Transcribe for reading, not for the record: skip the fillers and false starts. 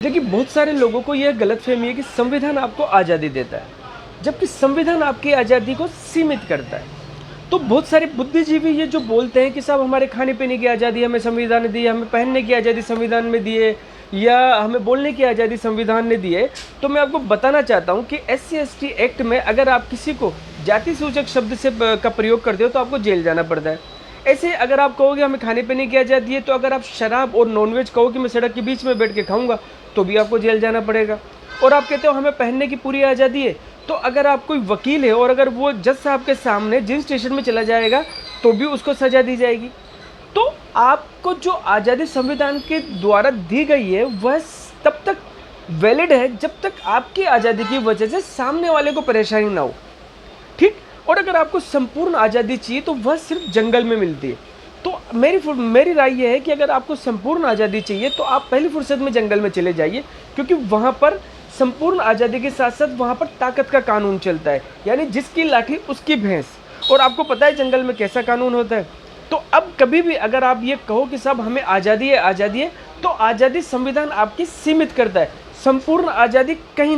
देखिए, बहुत सारे लोगों को यह गलतफ़हमी है कि संविधान आपको आज़ादी देता है, जबकि संविधान आपकी आज़ादी को सीमित करता है। तो बहुत सारे बुद्धिजीवी ये जो बोलते हैं कि साहब हमारे खाने-पीने की आज़ादी हमें संविधान ने दी है, हमें पहनने की आज़ादी संविधान में दी है या हमें बोलने की आज़ादी संविधान ने दी है, तो मैं आपको बताना चाहता हूँ कि एससी-एसटी एक्ट में अगर आप किसी को जाति सूचक शब्द से का प्रयोग करते हो तो आपको जेल जाना पड़ता है। ऐसे अगर आप कहोगे हमें खाने-पीने की आज़ादी है, तो अगर आप शराब और नॉन-वेज कहो कि मैं सड़क के बीच में बैठ के खाऊँगा, तो भी आपको जेल जाना पड़ेगा। और आप कहते हो हमें पहनने की पूरी आज़ादी है, तो अगर आप कोई वकील है और अगर वो जज साहब के सामने जिन स्टेशन में चला जाएगा, तो भी उसको सज़ा दी जाएगी। तो आपको जो आज़ादी संविधान के द्वारा दी गई है, वह तब तक वैलिड है जब तक आपकी आज़ादी की वजह से सामने वाले को परेशानी ना हो, ठीक? और अगर आपको संपूर्ण आज़ादी चाहिए तो वह सिर्फ जंगल में मिलती है। तो मेरी राय ये है कि अगर आपको संपूर्ण आज़ादी चाहिए तो आप पहली फुर्सत में जंगल में चले जाइए, क्योंकि वहाँ पर संपूर्ण आज़ादी के साथ साथ वहाँ पर ताकत का कानून चलता है, यानी जिसकी लाठी उसकी भैंस। और आपको पता है जंगल में कैसा कानून होता है। तो अब कभी भी अगर आप ये कहो कि साहब हमें आज़ादी है, तो आज़ादी संविधान आपकी सीमित करता है, संपूर्ण आज़ादी कहीं